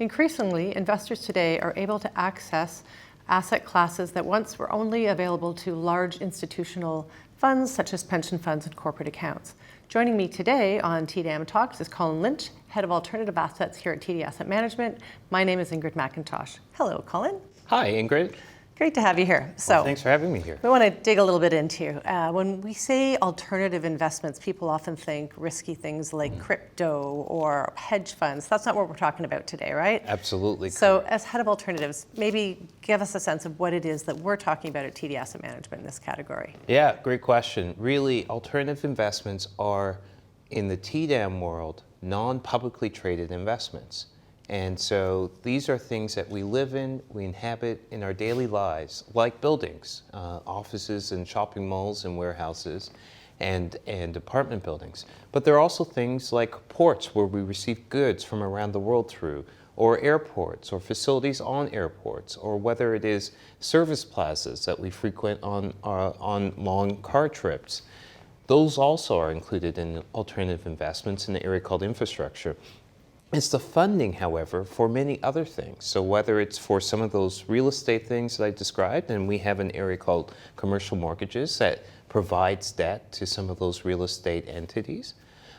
Increasingly, investors today are able to access asset classes that once were only available to large institutional funds such as pension funds and corporate accounts. Joining me today on TDAM Talks is Colin Lynch, Head of Alternative Assets here at TD Asset Management. My name is Ingrid McIntosh. Hello, Colin. Hi, Ingrid. Great to have you here. Well, thanks for having me here. We want to dig a little bit into. When we say alternative investments, people often think risky things like crypto or hedge funds. That's not what we're talking about today, right? Absolutely. So as head of alternatives, maybe give us a sense of what it is that we're talking about at TD Asset Management in this category. Yeah, great question. Really, alternative investments are, in the TDAM world, non-publicly traded investments. And so these are things that we live in, we inhabit in our daily lives, like buildings, offices and shopping malls and warehouses and apartment buildings. But there are also things like ports where we receive goods from around the world through, or airports or facilities on airports, or whether it is service plazas that we frequent on long car trips. Those also are included in alternative investments in the area called infrastructure. It's the funding, however, for many other things. So whether it's for some of those real estate things that I described, and we have an area called commercial mortgages that provides debt to some of those real estate entities.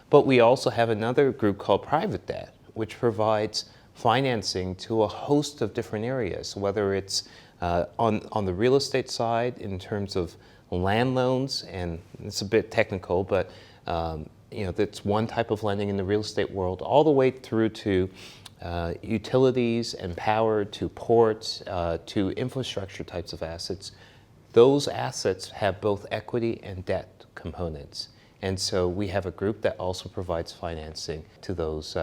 But we also have another group called private debt, which provides financing to a host of different areas, whether it's on the real estate side in terms of land loans, and it's a bit technical, but that's one type of lending in the real estate world, all the way through to utilities and power, to ports, to infrastructure types of assets. Those assets have both equity and debt components. And so we have a group that also provides financing to those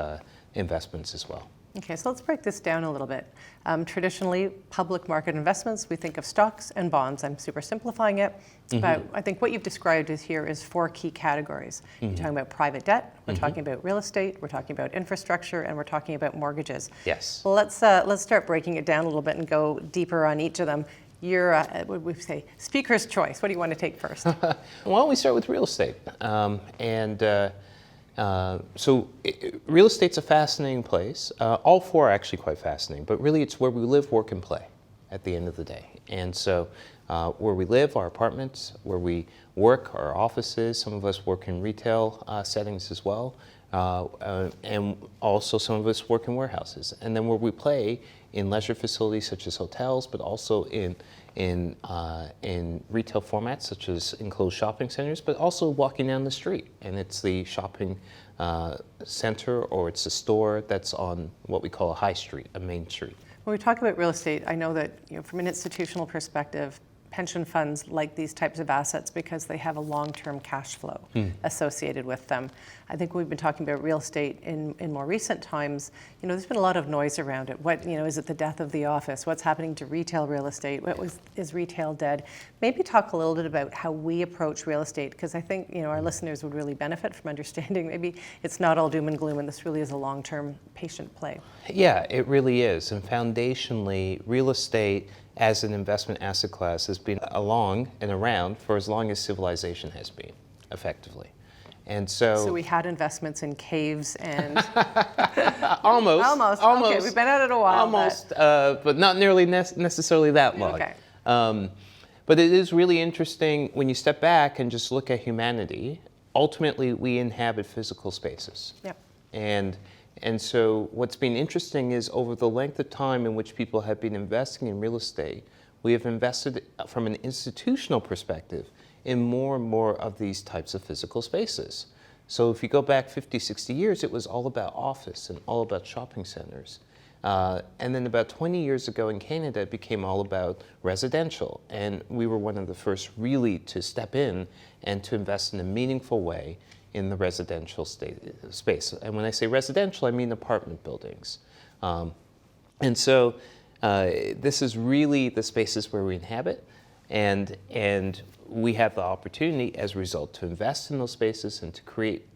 investments as well. Okay, so let's break this down a little bit. Traditionally, public market investments, we think of stocks and bonds. I'm super simplifying it, but I think what you've described here is four key categories. You're talking about private debt, we're talking about real estate, we're talking about infrastructure, and we're talking about mortgages. Yes. Well, let's start breaking it down a little bit and go deeper on each of them. You're, what would we say, speaker's choice. What do you want to take first? Why don't we start with real estate? So real estate's a fascinating place. All four are actually quite fascinating, but really it's where we live, work, and play at the end of the day. And so where we live, our apartments, where we work, our offices, some of us work in retail settings as well, and also some of us work in warehouses. And then where we play in leisure facilities such as hotels, but also in retail formats such as enclosed shopping centers, but also walking down the street. And it's the shopping center, or it's a store that's on what we call a high street, a main street. When we talk about real estate, I know that from an institutional perspective, pension funds like these types of assets because they have a long-term cash flow associated with them. I think we've been talking about real estate in more recent times. There's been a lot of noise around it. What, is it the death of the office? What's happening to retail real estate? Is retail dead? Maybe talk a little bit about how we approach real estate, because I think, our listeners would really benefit from understanding maybe it's not all doom and gloom and this really is a long-term patient play. Yeah, it really is. And foundationally, real estate as an investment asset class has been along and around for as long as civilization has been, effectively. And so we had investments in caves and almost. Okay, we've been at it a while. Almost, but not nearly necessarily that long. Okay. But it is really interesting when you step back and just look at humanity. Ultimately, we inhabit physical spaces. Yep. And so what's been interesting is over the length of time in which people have been investing in real estate, we have invested from an institutional perspective in more and more of these types of physical spaces. So if you go back 50, 60 years, it was all about office and all about shopping centers. And then about 20 years ago in Canada, it became all about residential. And we were one of the first really to step in and to invest in a meaningful way in the residential space. And when I say residential, I mean apartment buildings. And so this is really the spaces where we inhabit, and we have the opportunity as a result to invest in those spaces and to create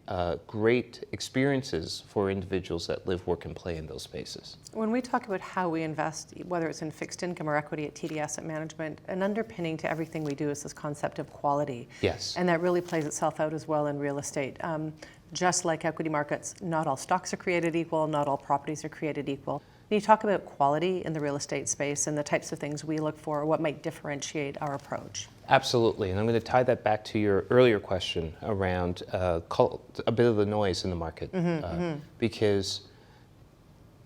great experiences for individuals that live, work, and play in those spaces. When we talk about how we invest, whether it's in fixed income or equity at TD Asset Management, an underpinning to everything we do is this concept of quality. Yes. And that really plays itself out as well in real estate. Just like equity markets, not all stocks are created equal, not all properties are created equal. Can you talk about quality in the real estate space and the types of things we look for, or what might differentiate our approach? Absolutely, and I'm going to tie that back to your earlier question around a bit of the noise in the market, because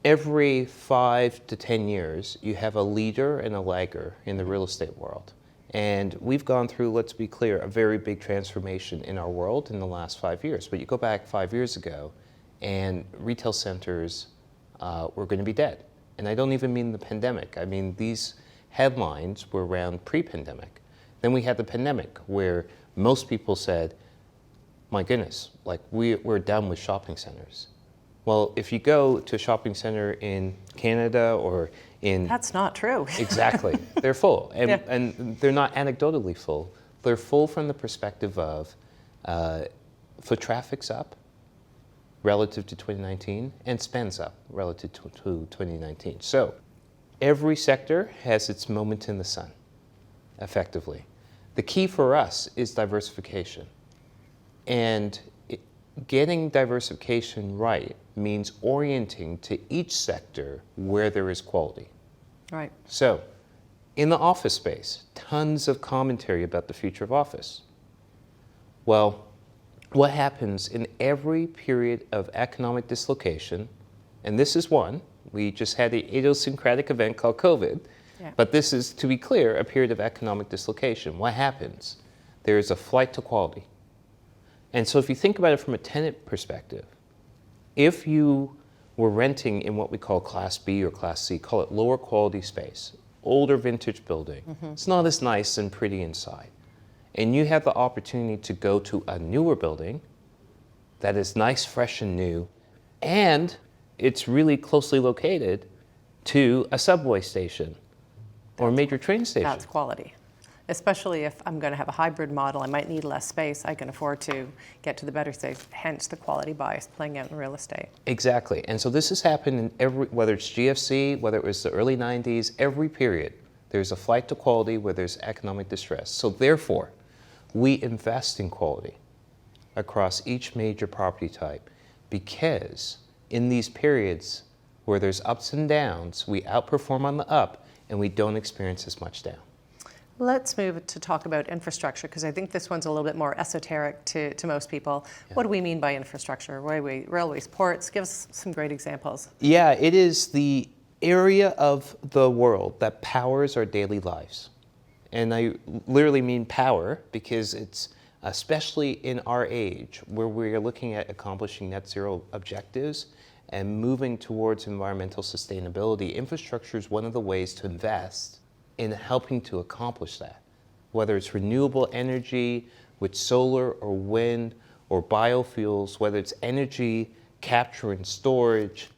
every 5 to 10 years, you have a leader and a lagger in the real estate world. And we've gone through, let's be clear, a very big transformation in our world in the last 5 years. But you go back 5 years ago, and retail centers were going to be dead. And I don't even mean the pandemic. I mean, these headlines were around pre-pandemic. Then we had the pandemic, where most people said, my goodness, like we're done with shopping centers. Well, if you go to a shopping center in Canada or in... That's not true. Exactly. They're full. And, Yeah. and they're not anecdotally full. They're full from the perspective of foot traffic's up relative to 2019 and spend's up relative to 2019. So every sector has its moment in the sun, effectively. The key for us is diversification. And getting diversification right means orienting to each sector where there is quality. Right. So, in the office space, tons of commentary about the future of office. Well, what happens in every period of economic dislocation, and this is one, we just had an idiosyncratic event called COVID, Yeah. but this is, to be clear, a period of economic dislocation. What happens? There is a flight to quality. And so if you think about it from a tenant perspective, if you were renting in what we call Class B or Class C, call it lower quality space, older vintage building, it's not as nice and pretty inside, and you have the opportunity to go to a newer building that is nice, fresh, and new, and it's really closely located to a subway station or a major train station. That's quality. Especially if I'm going to have a hybrid model, I might need less space, I can afford to get to the better space, hence the quality bias playing out in real estate. Exactly. And so this has happened in every, whether it's GFC, whether it was the early 90s, every period, there's a flight to quality where there's economic distress. So therefore, we invest in quality across each major property type, because in these periods where there's ups and downs, we outperform on the up and we don't experience as much down. Let's move to talk about infrastructure, because I think this one's a little bit more esoteric to most people. Yeah. What do we mean by infrastructure? Railways, ports? Give us some great examples. Yeah, it is the area of the world that powers our daily lives. And I literally mean power, because it's especially in our age where we're looking at accomplishing net zero objectives and moving towards environmental sustainability. Infrastructure is one of the ways to invest in helping to accomplish that, whether it's renewable energy with solar or wind or biofuels, whether it's energy capture and storage.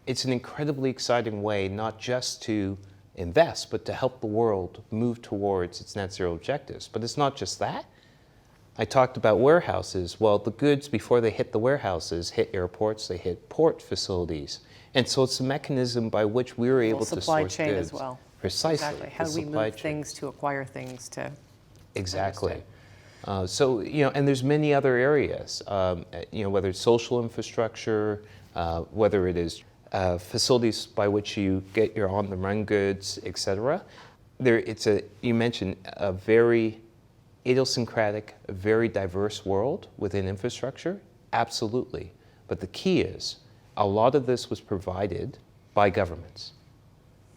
It's an incredibly exciting way not just to invest, but to help the world move towards its net zero objectives. But it's not just that. I talked about warehouses. Well, the goods, before they hit the warehouses, hit airports, they hit port facilities. And so it's a mechanism by which we were able to source goods. Supply chain as well. Precisely. Exactly. How do we move things to acquire things to... Exactly. So, and there's many other areas, whether it's social infrastructure, whether it is facilities by which you get your on-the-run goods, et cetera. You mentioned a very idiosyncratic, a very diverse world within infrastructure. Absolutely. But the key is, a lot of this was provided by governments.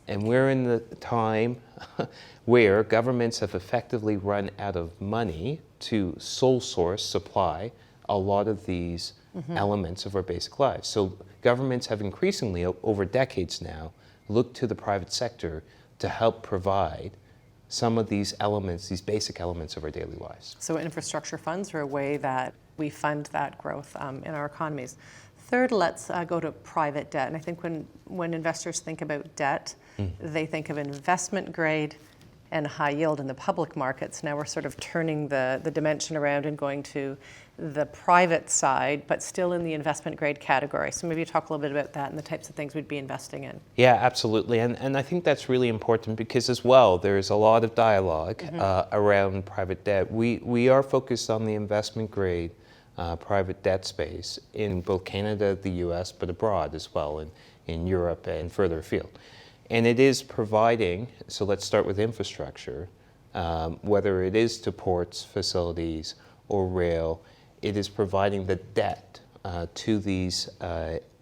And we're in the time where governments have effectively run out of money to sole source supply a lot of these elements of our basic lives. So governments have increasingly, over decades now, looked to the private sector to help provide some of these elements, these basic elements of our daily lives. So infrastructure funds are a way that we fund that growth in our economies. Third, let's go to private debt. And I think when investors think about debt, they think of investment grade and high yield in the public markets. Now we're sort of turning the dimension around and going to the private side, but still in the investment grade category. So maybe you talk a little bit about that and the types of things we'd be investing in. Yeah, absolutely. And I think that's really important, because as well, there's a lot of dialogue around private debt. We are focused on the investment grade private debt space in both Canada, the US, but abroad as well, in Europe and further afield. And it is providing, so let's start with infrastructure, whether it is to ports, facilities, or rail, it is providing the debt to these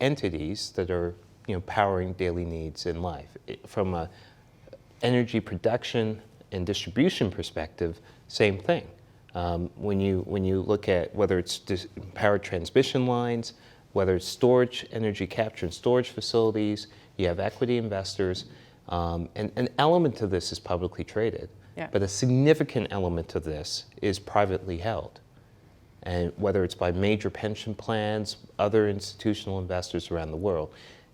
entities that are powering daily needs in life. From a energy production and distribution perspective, same thing. When you look at whether it's power transmission lines, whether it's storage, energy capture and storage facilities, you have equity investors, and an element of this is publicly traded, but a significant element of this is privately held. And whether it's by major pension plans, other institutional investors around the world,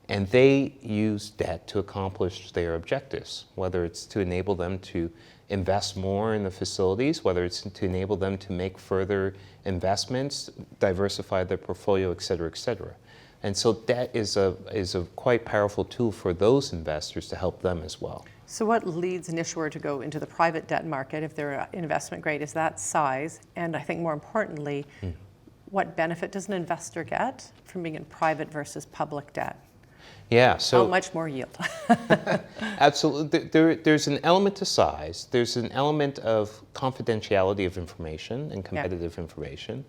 and they use debt to accomplish their objectives, whether it's to enable them to invest more in the facilities, whether it's to enable them to make further investments, diversify their portfolio, et cetera, et cetera. And so debt is a quite powerful tool for those investors to help them as well. So what leads an issuer to go into the private debt market if they're investment grade is that size, and I think more importantly, what benefit does an investor get from being in private versus public debt? Yeah, so how much more yield? Absolutely. There's an element to size. There's an element of confidentiality of information and competitive information.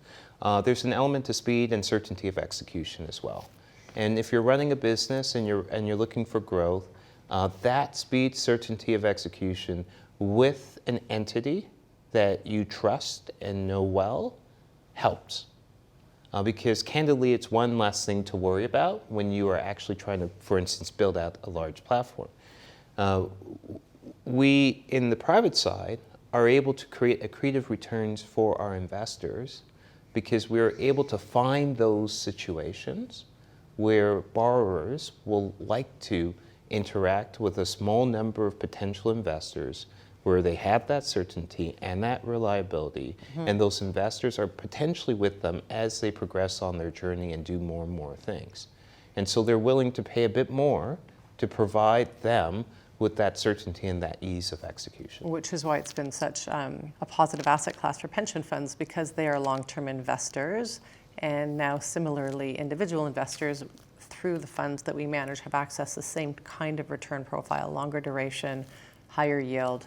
There's an element to speed and certainty of execution as well. And if you're running a business and you're looking for growth, that speed, certainty of execution with an entity that you trust and know well helps. Because candidly, it's one less thing to worry about when you are actually trying to, for instance, build out a large platform. We, in the private side, are able to create accretive returns for our investors because we're able to find those situations where borrowers will like to interact with a small number of potential investors where they have that certainty and that reliability, and those investors are potentially with them as they progress on their journey and do more and more things. And so they're willing to pay a bit more to provide them with that certainty and that ease of execution. Which is why it's been such a positive asset class for pension funds, because they are long-term investors, and now similarly individual investors through the funds that we manage have access to the same kind of return profile, longer duration, higher yield,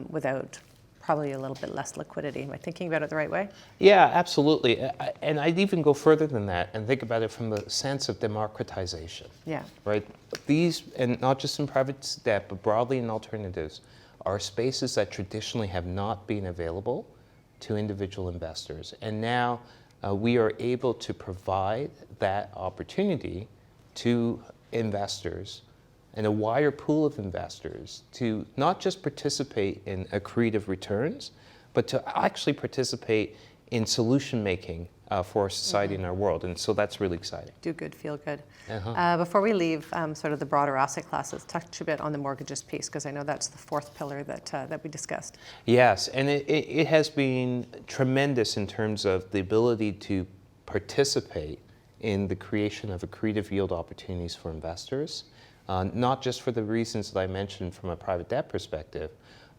without probably a little bit less liquidity. Am I thinking about it the right way? Yeah, absolutely. And I'd even go further than that and think about it from the sense of democratization. Yeah. Right? These, and not just in private debt, but broadly in alternatives, are spaces that traditionally have not been available to individual investors. And now we are able to provide that opportunity to investors and a wider pool of investors to not just participate in accretive returns, but to actually participate in solution making for our society and our world. And so that's really exciting. Do good, feel good. Before we leave sort of the broader asset classes, touch a bit on the mortgages piece, because I know that's the fourth pillar that we discussed. Yes, and it has been tremendous in terms of the ability to participate in the creation of accretive yield opportunities for investors. Not just for the reasons that I mentioned from a private debt perspective,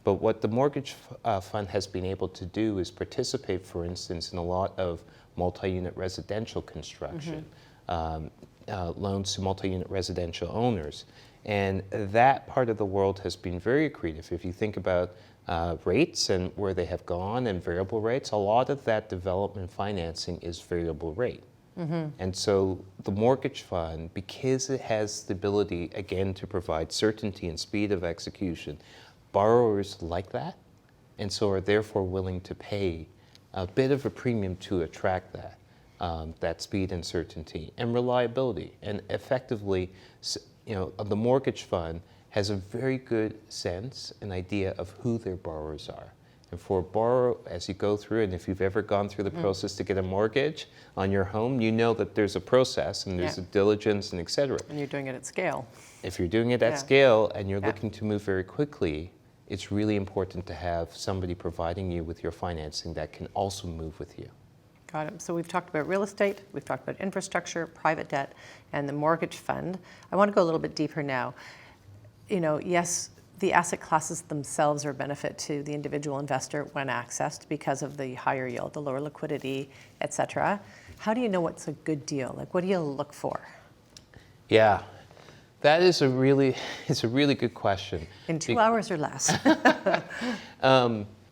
but what the mortgage fund has been able to do is participate, for instance, in a lot of multi-unit residential construction, loans to multi-unit residential owners. And that part of the world has been very accretive. If you think about rates and where they have gone and variable rates, a lot of that development financing is variable rate. And so the mortgage fund, because it has the ability, again, to provide certainty and speed of execution, borrowers like that, and so are therefore willing to pay a bit of a premium to attract that speed and certainty and reliability. And effectively, the mortgage fund has a very good sense and idea of who their borrowers are. And for a borrower, as you go through, and if you've ever gone through the process to get a mortgage on your home, you know that there's a process and there's a diligence and et cetera. And you're doing it at scale. If you're doing it at scale and you're looking to move very quickly, it's really important to have somebody providing you with your financing that can also move with you. Got it. So we've talked about real estate, we've talked about infrastructure, private debt, and the mortgage fund. I want to go a little bit deeper now. Yes, the asset classes themselves are a benefit to the individual investor when accessed because of the higher yield, the lower liquidity, et cetera. How do you know what's a good deal? Like, what do you look for? Yeah, That is it's a really good question. In 2 hours or less.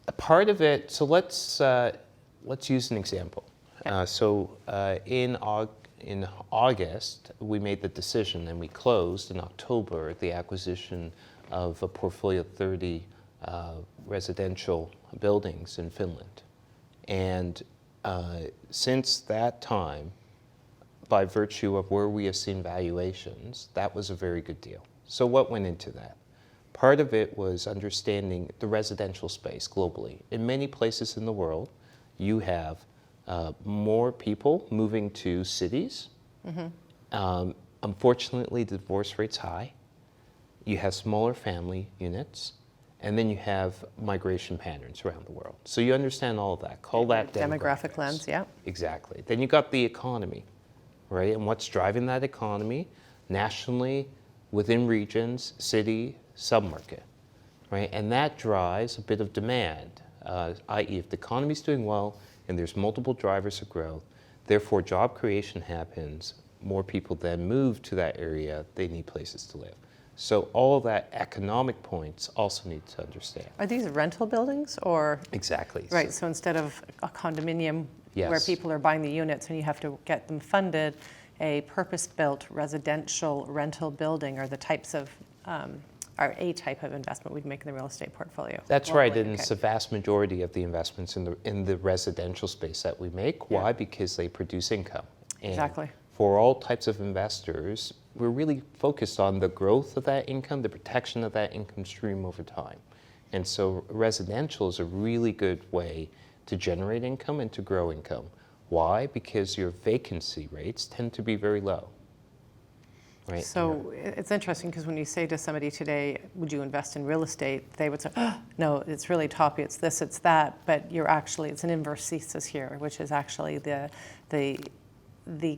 A part of it, so let's use an example. In August, we made the decision and we closed in October the acquisition of a portfolio of 30 residential buildings in Finland. And since that time, by virtue of where we have seen valuations, that was a very good deal. So what went into that? Part of it was understanding the residential space globally. In many places in the world, you have more people moving to cities. Unfortunately, the divorce rate's high. You have smaller family units, and then you have migration patterns around the world. So you understand all of that. Call that demographic lens, yeah. Exactly. Then you got the economy, right? And what's driving that economy nationally, within regions, city, submarket, right? And that drives a bit of demand, i.e. if the economy's doing well and there's multiple drivers of growth, therefore job creation happens, more people then move to that area, they need places to live. So all that economic points also need to understand. Are these rental buildings or? Exactly. Right, so instead of a condominium where people are buying the units and you have to get them funded, a purpose-built residential rental building are the types of, are a type of investment we'd make in the real estate portfolio. That's right, and it's the vast majority of the investments in the residential space that we make. Why? Because they produce income. And exactly. For all types of investors, we're really focused on the growth of that income, the protection of that income stream over time. And so residential is a really good way to generate income and to grow income. Why? Because your vacancy rates tend to be very low. Right? So it's interesting because when you say to somebody today, would you invest in real estate? They would say, oh, no, it's really toppy, it's this, it's that, but you're actually, it's an inverse thesis here, which is actually the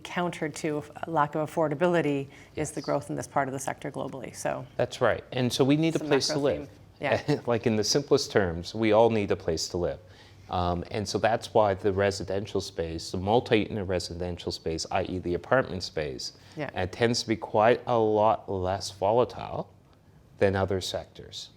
counter to lack of affordability is the growth in this part of the sector globally. So that's right. And so we need a place to live. Yeah. Like in the simplest terms, we all need a place to live. And so that's why the residential space, the multi-unit residential space, i.e. the apartment space, tends to be quite a lot less volatile than other sectors.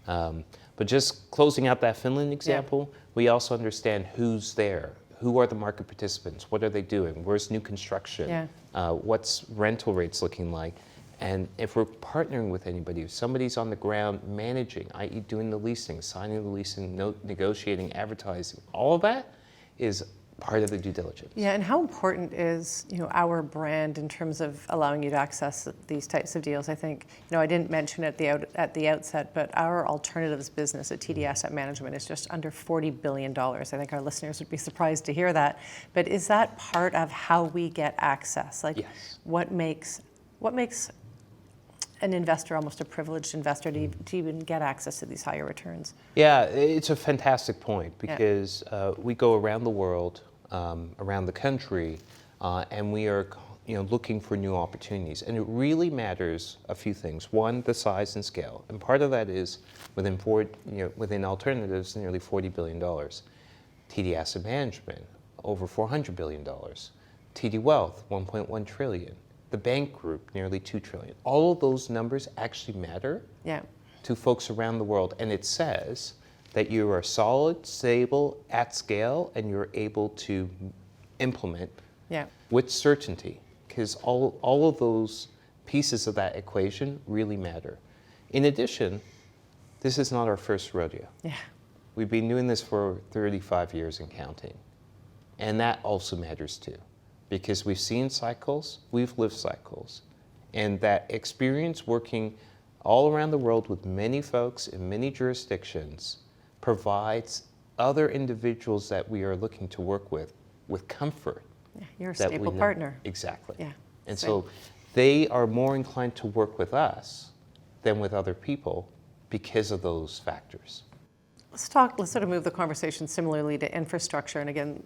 But just closing out that Finland example, we also understand who's there. Who are the market participants? What are they doing? Where's new construction? What's rental rates looking like? And if we're partnering with anybody, if somebody's on the ground managing, i.e. doing the leasing, signing the leasing, negotiating, advertising, all of that is part of the due diligence. Yeah, and how important is our brand in terms of allowing you to access these types of deals? I think I didn't mention it at the outset, but our alternatives business at TD Asset Management is just under $40 billion. I think our listeners would be surprised to hear that. But is that part of how we get access? Like, yes. What makes an investor almost a privileged investor to even get access to these higher returns? Yeah, it's a fantastic point because we go around the world, around the country, and we are looking for new opportunities. And it really matters a few things. One, the size and scale. And part of that is within alternatives, nearly $40 billion. TD Asset Management, over $400 billion. TD Wealth, $1.1 trillion. The bank group, nearly $2 trillion. All of those numbers actually matter to folks around the world. And it says that you are solid, stable, at scale, and you're able to implement with certainty. Because all of those pieces of that equation really matter. In addition, this is not our first rodeo. We've been doing this for 35 years and counting. And that also matters too. Because we've seen cycles, we've lived cycles. And that experience working all around the world with many folks in many jurisdictions provides other individuals that we are looking to work with comfort. You're a stable partner. Exactly. And so they are more inclined to work with us than with other people because of those factors. Let's sort of move the conversation similarly to infrastructure. And again,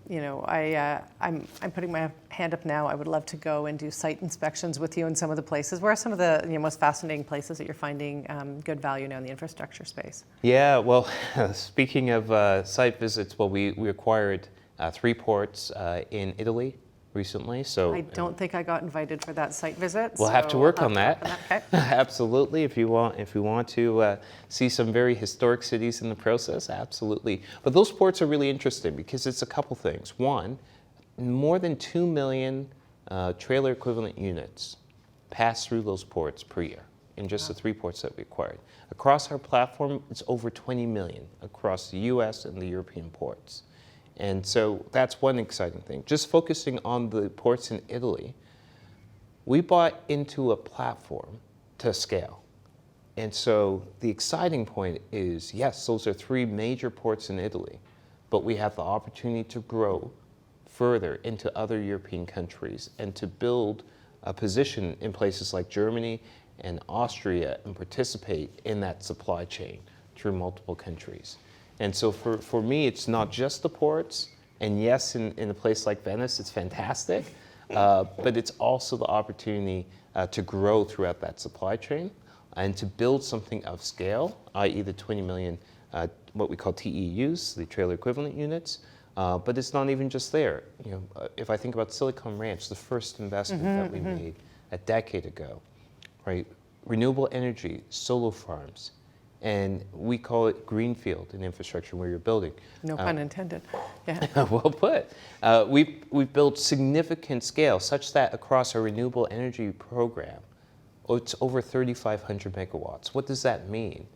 I'm putting my hand up now. I would love to go and do site inspections with you in some of the places. Where are some of the most fascinating places that you're finding good value now in the infrastructure space? Yeah, well, speaking of site visits, we acquired 3 ports in Italy, recently. So I don't think I got invited for that site visit. we'll have to so work I'll on have that. to work on that. Okay. Absolutely. If you want to see some very historic cities in the process, absolutely. But those ports are really interesting because it's a couple things. One, more than 2 million trailer equivalent units pass through those ports per year in just the 3 ports that we acquired. Across our platform, it's over 20 million across the US and the European ports. And so that's one exciting thing. Just focusing on the ports in Italy, we bought into a platform to scale. And so the exciting point is, yes, those are 3 major ports in Italy, but we have the opportunity to grow further into other European countries and to build a position in places like Germany and Austria and participate in that supply chain through multiple countries. And so for me, it's not just the ports, and yes, in a place like Venice, it's fantastic, but it's also the opportunity to grow throughout that supply chain and to build something of scale, i.e. the 20 million, what we call TEUs, the trailer equivalent units, but it's not even just there. If I think about Silicon Ranch, the first investment that we made a decade ago, right? Renewable energy, solar farms, and we call it greenfield in infrastructure where you're building. No pun intended. Yeah. Well put. We've built significant scale such that across our renewable energy program, it's over 3,500 megawatts. What does that mean?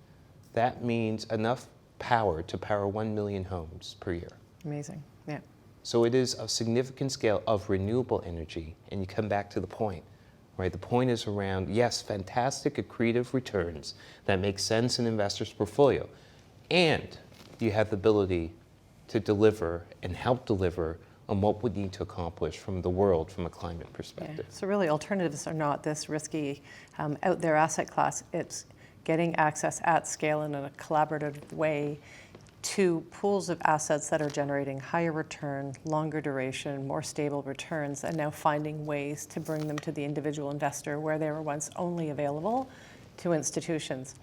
That means enough power to power 1 million homes per year. Amazing. Yeah. So it is a significant scale of renewable energy, and you come back to the point. Right, the point is around, yes, fantastic accretive returns that make sense in investors' portfolio. And you have the ability to deliver and help deliver on what we need to accomplish from the world from a climate perspective. Yeah. So really alternatives are not this risky out there asset class. It's getting access at scale and in a collaborative way to pools of assets that are generating higher return, longer duration, more stable returns, and now finding ways to bring them to the individual investor where they were once only available to institutions.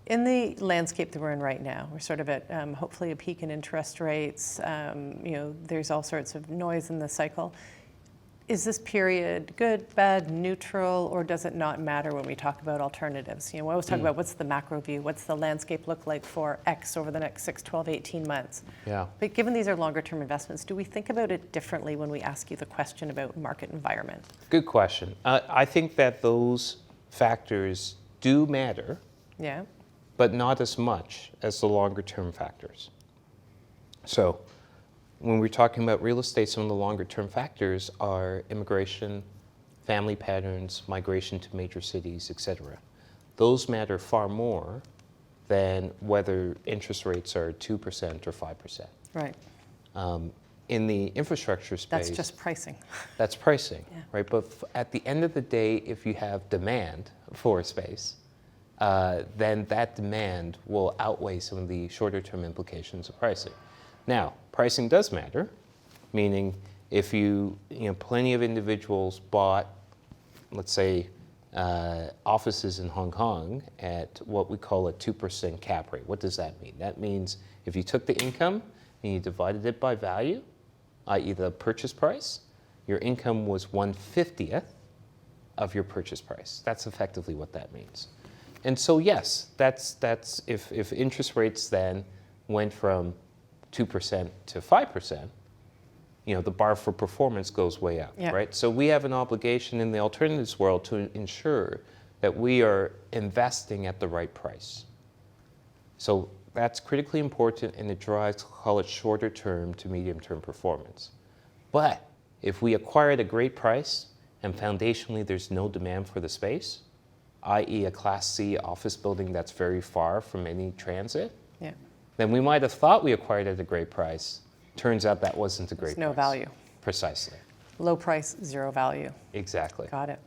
In the landscape that we're in right now, we're sort of at hopefully a peak in interest rates. There's all sorts of noise in the cycle. Is this period good, bad, neutral, or does it not matter when we talk about alternatives? We always talk about what's the macro view, what's the landscape look like for X over the next 6, 12, 18 months. Yeah. But given these are longer term investments, do we think about it differently when we ask you the question about market environment? Good question. I think that those factors do matter, Yeah. but not as much as the longer term factors. So when we're talking about real estate, some of the longer term factors are immigration, family patterns, migration to major cities, et cetera. Those matter far more than whether interest rates are 2% or 5%. Right. In the infrastructure space, That's just pricing. that's pricing, Yeah. right? But at the end of the day, if you have demand for space, then that demand will outweigh some of the shorter term implications of pricing. Now, pricing does matter, meaning if plenty of individuals bought, let's say, offices in Hong Kong at what we call a 2% cap rate. What does that mean? That means if you took the income and you divided it by value, i.e. the purchase price, your income was 1/50th of your purchase price. That's effectively what that means. And so yes, that's if interest rates then went from 2% to 5%, the bar for performance goes way up, Yeah. right? So we have an obligation in the alternatives world to ensure that we are investing at the right price. So that's critically important, and it drives, call it shorter term to medium term performance. But if we acquire at a great price and foundationally there's no demand for the space, i.e. a Class C office building that's very far from any transit, Yeah. then we might have thought we acquired at a great price. Turns out that wasn't a great price. No value. Precisely. Low price, zero value. Exactly. Got it.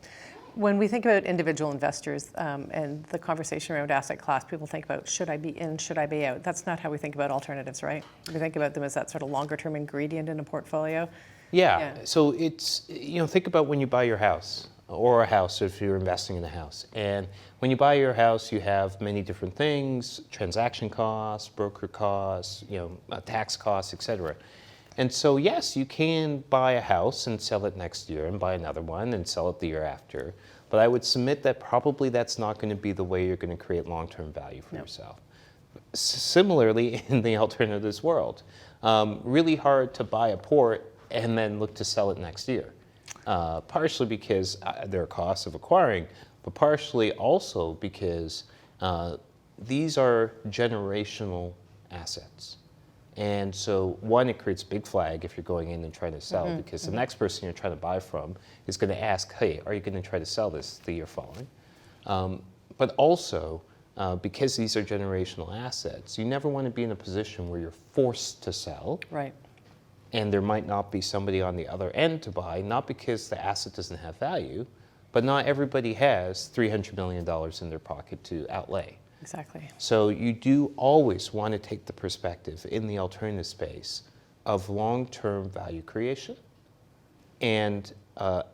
When we think about individual investors and the conversation around asset class, people think about, should I be in, should I be out? That's not how we think about alternatives, right? We think about them as that sort of longer term ingredient in a portfolio. Yeah. So it's, think about when you buy your house, or a house if you're investing in a house. And when you buy your house, you have many different things, transaction costs, broker costs, tax costs, et cetera. And so, yes, you can buy a house and sell it next year and buy another one and sell it the year after. But I would submit that probably that's not going to be the way you're going to create long-term value for yourself. Similarly, in the alternatives world, really hard to buy a port and then look to sell it next year. Partially because there are costs of acquiring, but partially also because these are generational assets. And so, one, it creates a big flag if you're going in and trying to sell, because the next person you're trying to buy from is going to ask, hey, are you going to try to sell this the year following? But also, because these are generational assets, you never want to be in a position where you're forced to sell. Right. And there might not be somebody on the other end to buy, not because the asset doesn't have value, but not everybody has $300 million in their pocket to outlay. Exactly. So you do always want to take the perspective in the alternative space of long-term value creation. And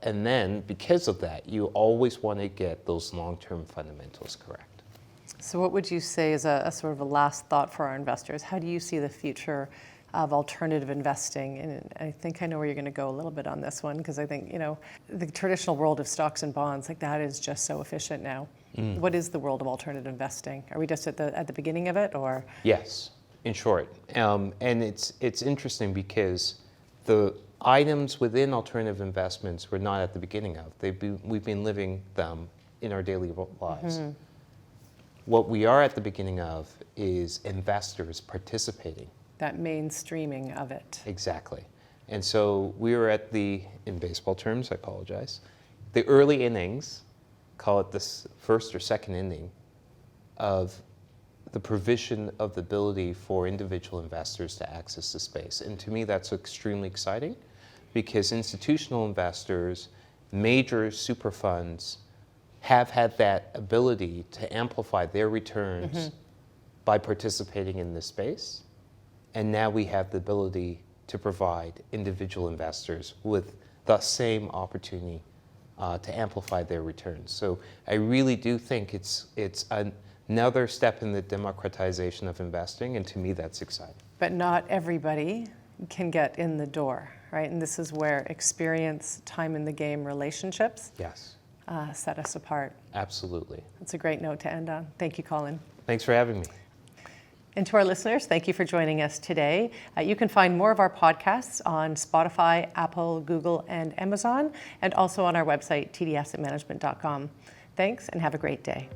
then, because of that, you always want to get those long-term fundamentals correct. So what would you say is a sort of a last thought for our investors? How do you see the future of alternative investing? And I think I know where you're going to go a little bit on this one, because I think, the traditional world of stocks and bonds, like that is just so efficient now. What is the world of alternative investing? Are we just at the beginning of it, or? Yes, in short. And it's interesting because the items within alternative investments we're not at the beginning of. We've been living them in our daily lives. What we are at the beginning of is investors participating. That mainstreaming of it. Exactly. And so we were at in baseball terms, I apologize, the early innings, call it this first or second inning, of the provision of the ability for individual investors to access the space. And to me, that's extremely exciting, because institutional investors, major super funds, have had that ability to amplify their returns by participating in this space. And now we have the ability to provide individual investors with the same opportunity to amplify their returns. So I really do think it's another step in the democratization of investing, and to me that's exciting. But not everybody can get in the door, right? And this is where experience, time in the game, relationships set us apart. Absolutely. That's a great note to end on. Thank you, Colin. Thanks for having me. And to our listeners, thank you for joining us today. You can find more of our podcasts on Spotify, Apple, Google, and Amazon, and also on our website, tdassetmanagement.com. Thanks, and have a great day.